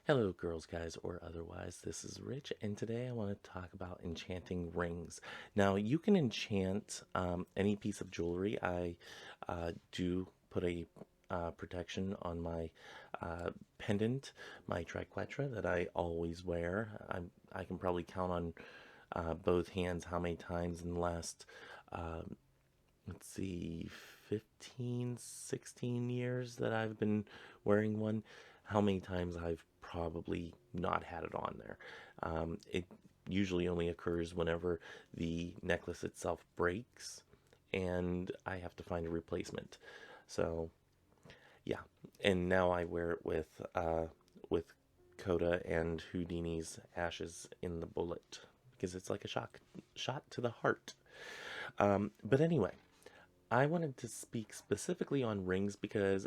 Hello, girls, guys, or otherwise. This is Rich, and today I want to talk about enchanting rings. Now, you can enchant any piece of jewelry. I do put a protection on my pendant, my triquetra that I always wear. I can probably count on both hands how many times in the last, let's see, 15, 16 years that I've been wearing one, how many times I've probably not had it on there. It usually only occurs whenever the necklace itself breaks and I have to find a replacement. So, yeah. And now I wear it with Coda and Houdini's ashes in the bullet because it's like a shot to the heart. But anyway, I wanted to speak specifically on rings because,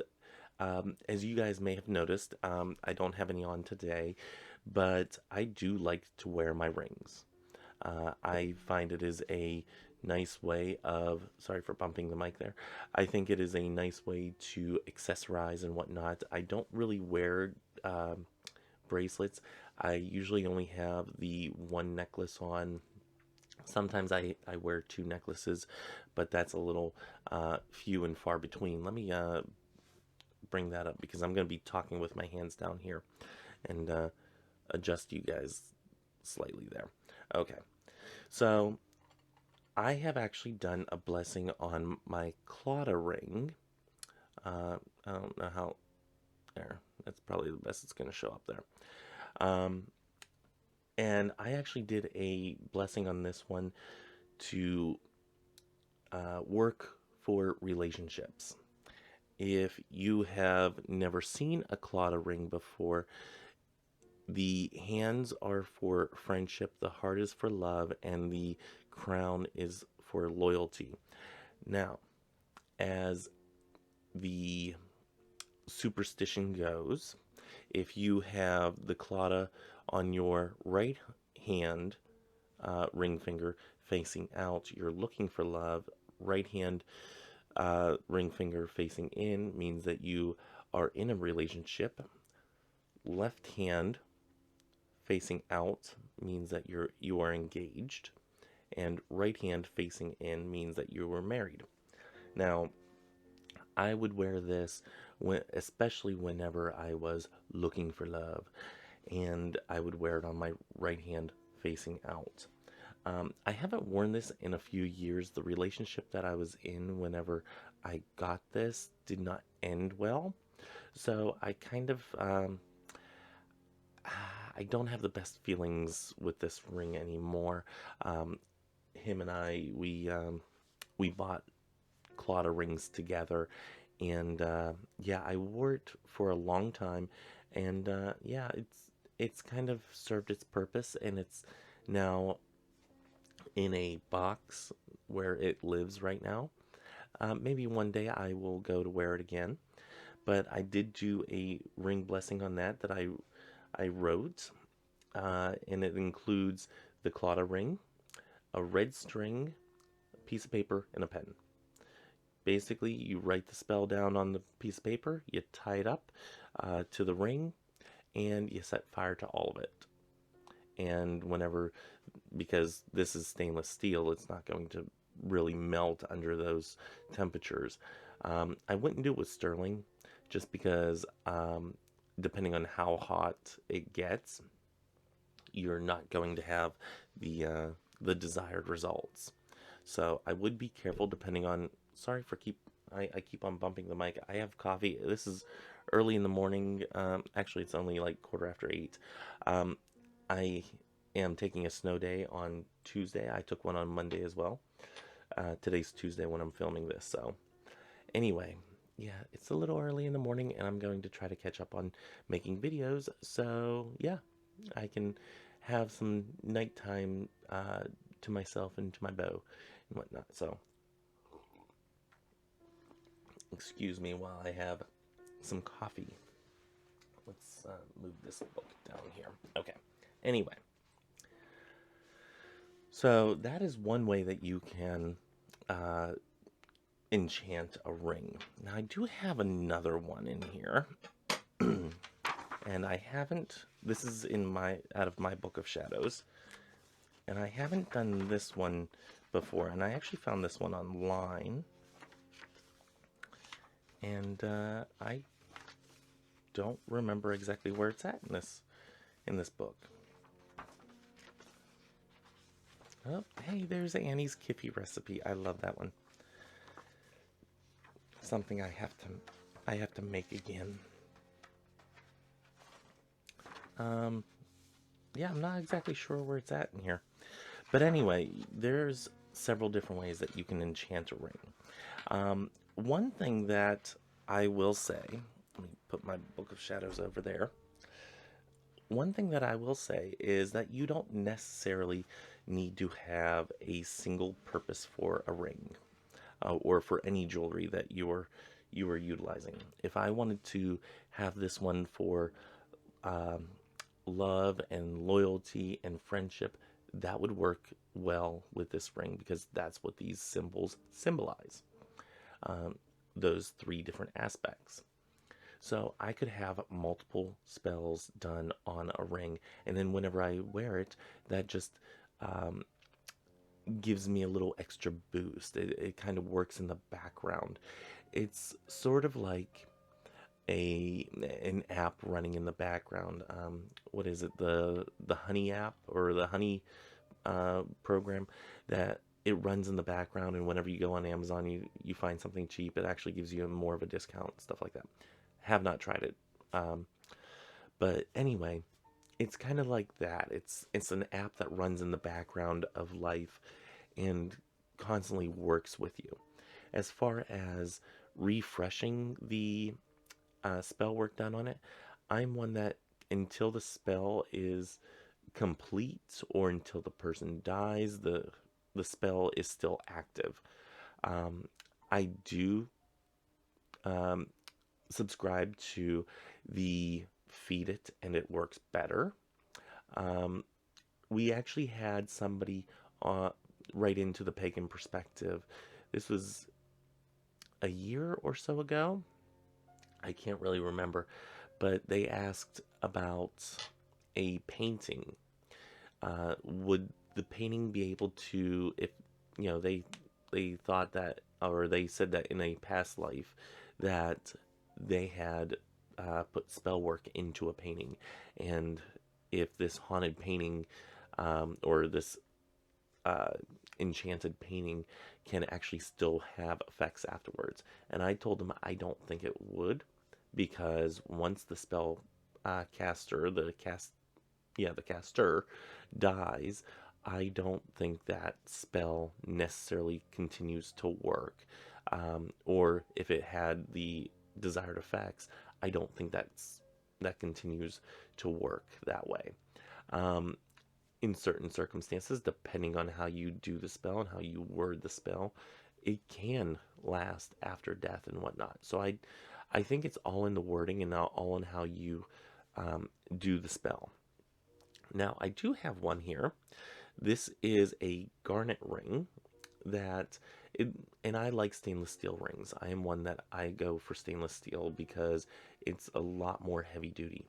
as you guys may have noticed, I don't have any on today, but I do like to wear my rings. I find it is a nice way of, sorry for bumping the mic there. I think it is a nice way to accessorize and whatnot. I don't really wear bracelets. I usually only have the one necklace on. Sometimes I wear two necklaces, but that's a little few and far between. Let me bring that up because I'm going to be talking with my hands down here and adjust you guys slightly there. Okay, so I have actually done a blessing on my Clawda ring. I don't know how, there, that's probably the best it's going to show up there. Um, and I actually did a blessing on this one to work for relationships. If you have never seen a Clawda ring before, the hands are for friendship, the heart is for love, and the crown is for loyalty. Now, as the superstition goes, if you have the Clawda on your right hand ring finger facing out, you're looking for love. Right hand ring finger facing in means that you are in a relationship. Left hand facing out means that you are engaged, and right hand facing in means that you were married. Now, I would wear this especially whenever I was looking for love, and I would wear it on my right hand facing out. I haven't worn this in a few years. The relationship that I was in whenever I got this did not end well. So I kind of, I don't have the best feelings with this ring anymore. Him and I, we bought Clawda rings together, and yeah, I wore it for a long time, and yeah, it's kind of served its purpose, and it's now in a box where it lives right now. Maybe one day I will go to wear it again, but I did do a ring blessing on that I wrote, and it includes the Clawda ring, a red string, a piece of paper, and a pen. Basically, you write the spell down on the piece of paper, you tie it up to the ring, and you set fire to all of it. And whenever, because this is stainless steel, it's not going to really melt under those temperatures. I wouldn't do it with sterling just because depending on how hot it gets, you're not going to have the desired results. So I would be careful depending on, sorry for I keep on bumping the mic. I have coffee. This is early in the morning. Actually, it's only like 8:15. I am taking a snow day on Tuesday. I took one on Monday as well. Today's Tuesday when I'm filming this. So anyway, yeah, it's a little early in the morning and I'm going to try to catch up on making videos. So yeah, I can have some nighttime to myself and to my bow and whatnot. So excuse me while I have some coffee. Let's move this book down here. Okay. Anyway, so that is one way that you can enchant a ring. Now I do have another one in here, and and I haven't, this is in my, out of my book of shadows, and I haven't done this one before, and I actually found this one online, and I don't remember exactly where it's at in this book. Oh, hey, there's Annie's Kiffy recipe. I love that one. Something I have to make again. Yeah, I'm not exactly sure where it's at in here. But anyway, there's several different ways that you can enchant a ring. One thing that I will say, let me put my Book of Shadows over there. One thing that I will say is that you don't necessarily need to have a single purpose for a ring, or for any jewelry that you are utilizing. If I wanted to have this one for um, love and loyalty and friendship, that would work well with this ring because that's what these symbols symbolize. Um, those three different aspects. So I could have multiple spells done on a ring, and then whenever I wear it, that just um, gives me a little extra boost. It kind of works in the background. It's sort of like an app running in the background. What is it? The Honey app or the Honey program that it runs in the background, and whenever you go on Amazon, you find something cheap, it actually gives you more of a discount, stuff like that. Have not tried it, but anyway, it's kind of like that. It's an app that runs in the background of life and constantly works with you. As far as refreshing the spell work done on it, I'm one that until the spell is complete or until the person dies, the spell is still active. Um, I do um, subscribe to the feed it and it works better. Um, we actually had somebody uh, write into the pagan perspective. This was a year or so ago. I can't really remember, but they asked about a painting. Would the painting be able to, if they thought that, or they said that in a past life that they had put spell work into a painting, and if this haunted painting or this uh, enchanted painting can actually still have effects afterwards. And I told them I don't think it would, because once the spell caster, the caster dies, I don't think that spell necessarily continues to work. Or if it had the desired effects, I don't think that continues to work that way. Um, in certain circumstances, depending on how you do the spell and how you word the spell, it can last after death and whatnot. So I think it's all in the wording and not all in how you do the spell. Now, I do have one here. This is a garnet ring that it, and I like stainless steel rings. I am one that I go for stainless steel because it's a lot more heavy duty.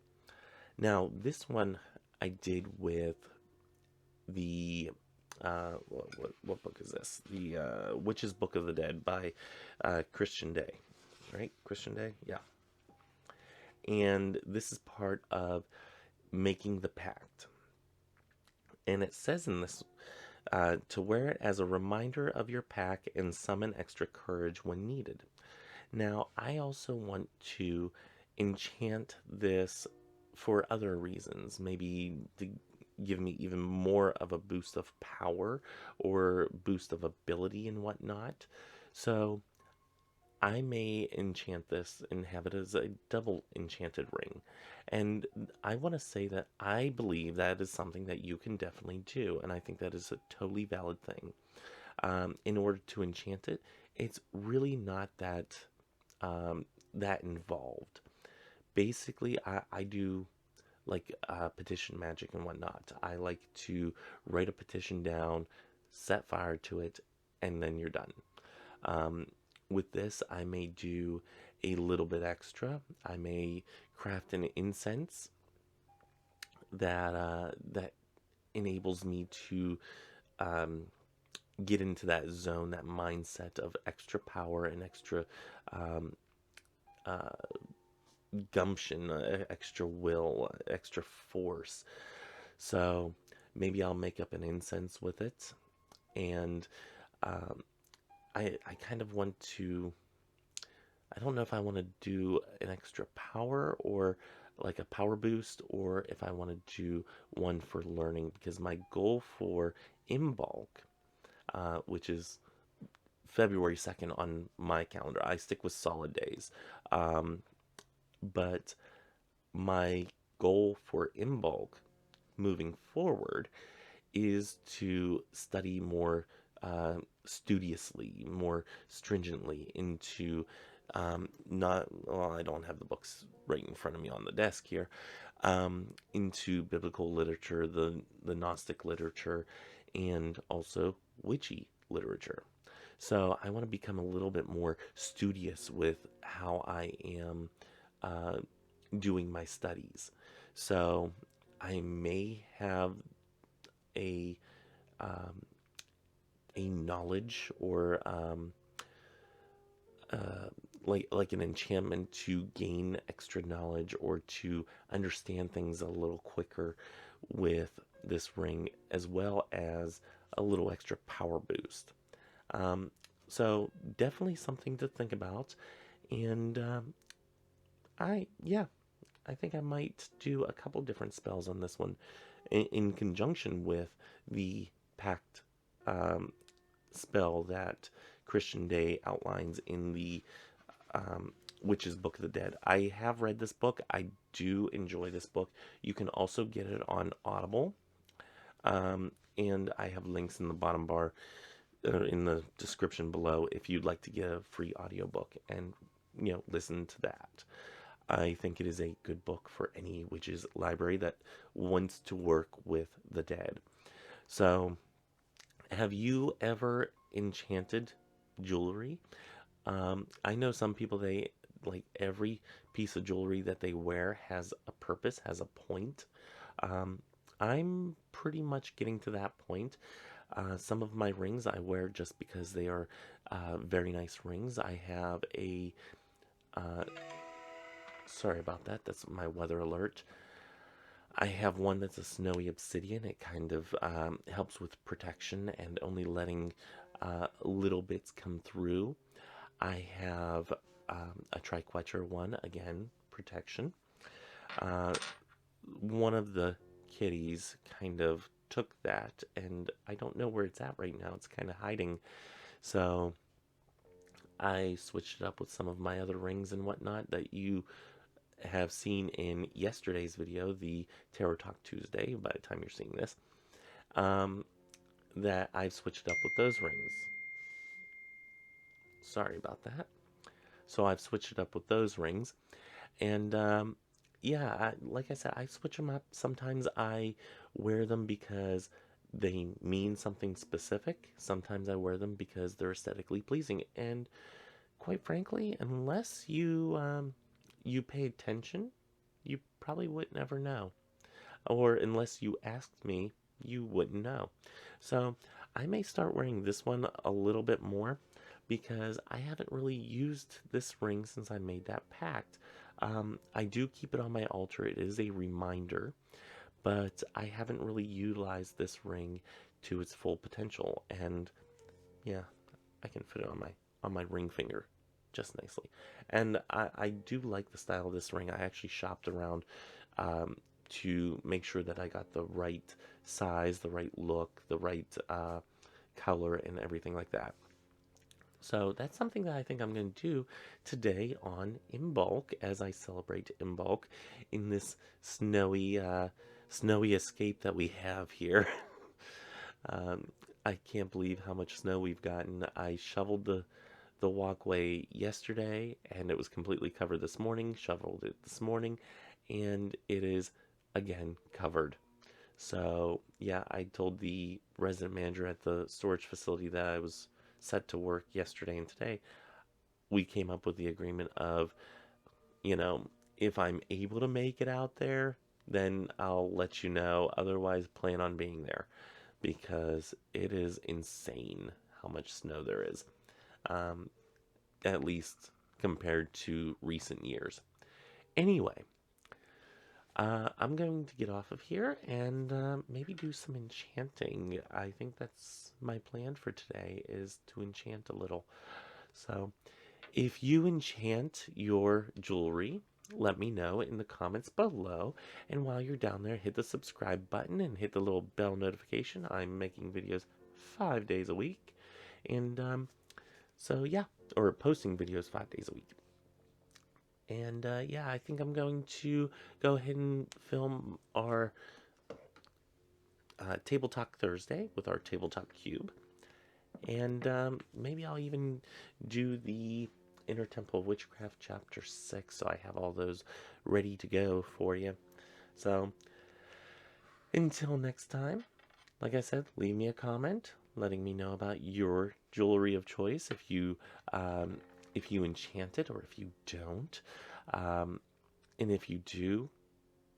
Now, this one I did with the what book is this? The Witch's Book of the Dead by Christian Day, right? Christian Day, yeah. And this is part of making the pact. And it says in this to wear it as a reminder of your pact and summon extra courage when needed. Now, I also want to enchant this for other reasons, maybe to give me even more of a boost of power or boost of ability and whatnot. So I may enchant this and have it as a double enchanted ring. And I want to say that I believe that is something that you can definitely do, and I think that is a totally valid thing. In order to enchant it, it's really not that involved. Basically, I do like petition magic and whatnot. I like to write a petition down, set fire to it, and then you're done. Um, with this, I may do a little bit extra. I may craft an incense that enables me to um, get into that zone, that mindset of extra power and extra um, uh, gumption, extra will, extra force. So maybe I'll make up an incense with it, and um, I kind of want to. I don't know if I want to do an extra power or like a power boost, or if I want to do one for learning, because my goal for Imbolc, which is February 2nd on my calendar, I stick with solid days. Um, but my goal for Imbolc moving forward is to study more studiously, more stringently into not, well, I don't have the books right in front of me on the desk here, into biblical literature, the Gnostic literature, and also witchy literature. So I want to become a little bit more studious with how I am uh, doing my studies. So I may have a um, a knowledge or uh, like an enchantment to gain extra knowledge or to understand things a little quicker with this ring, as well as a little extra power boost. Um, so definitely something to think about, and yeah, I think I might do a couple different spells on this one in conjunction with the pact um, spell that Christian Day outlines in the Witch's Book of the Dead. I have read this book. I do enjoy this book. You can also get it on Audible. And I have links in the bottom bar, in the description below, if you'd like to get a free audiobook and, listen to that. I think it is a good book for any witch's library that wants to work with the dead. So, have you ever enchanted jewelry? I know some people, they like every piece of jewelry that they wear has a purpose, has a point. Um, I'm pretty much getting to that point. Some of my rings I wear just because they are very nice rings. I have a, uh, sorry about that, that's my weather alert. I have one that's a snowy obsidian. It kind of helps with protection and only letting little bits come through. I have a triquetcher one, again, protection. Uh, One of the kitties kind of took that, and I don't know where it's at right now. It's kind of hiding. So I switched it up with some of my other rings and whatnot that you have seen in yesterday's video, the Tarot Talk Tuesday, by the time you're seeing this, um, that I've switched it up with those rings. Sorry about that. So I've switched it up with those rings. And yeah, like I said, I switch them up. Sometimes I wear them because they mean something specific. Sometimes I wear them because they're aesthetically pleasing. And quite frankly, unless you pay attention, you probably would never know. Or unless you asked me, you wouldn't know. So I may start wearing this one a little bit more because I haven't really used this ring since I made that pact. I do keep it on my altar. It is a reminder, but I haven't really utilized this ring to its full potential. And yeah, I can fit it on my ring finger just nicely. And I do like the style of this ring. I actually shopped around um, to make sure that I got the right size, the right look, the right color, and everything like that. So that's something that I think I'm going to do today on Imbolc as I celebrate Imbolc in this snowy escape that we have here. um, I can't believe how much snow we've gotten. I shoveled the walkway yesterday and it was completely covered this morning. Shoveled it this morning and it is again covered. So yeah, I told the resident manager at the storage facility that I was set to work yesterday and today. We came up with the agreement of, you know, if I'm able to make it out there, then I'll let you know. Otherwise, plan on being there because it is insane how much snow there is, um, at least compared to recent years. Anyway, I'm going to get off of here and maybe do some enchanting. I think that's my plan for today is to enchant a little. So, if you enchant your jewelry, let me know in the comments below. And while you're down there, hit the subscribe button and hit the little bell notification. I'm making videos 5 days a week. And so, yeah, or posting videos 5 days a week. And yeah, I think I'm going to go ahead and film our Table Talk Thursday with our Table Talk Cube. And maybe I'll even do the Inner Temple of Witchcraft Chapter 6, so I have all those ready to go for you. So, until next time, like I said, leave me a comment letting me know about your jewelry of choice if you enchant it or if you don't. Um, and if you do,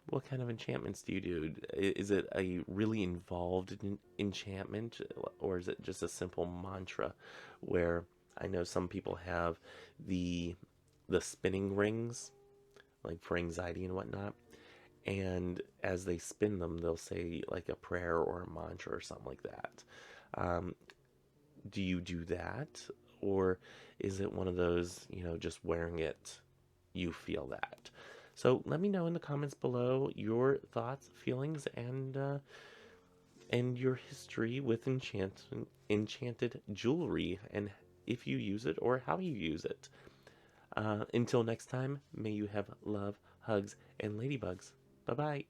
what kind of enchantments do you do? Is it a really involved enchantment, or is it just a simple mantra where I know some people have the spinning rings, like for anxiety and whatnot, and as they spin them, they'll say like a prayer or a mantra or something like that. Um, do you do that, or is it one of those, just wearing it, you feel that? So let me know in the comments below your thoughts, feelings, and your history with enchanted jewelry, and if you use it or how you use it. Until next time, may you have love, hugs, and ladybugs. Bye bye.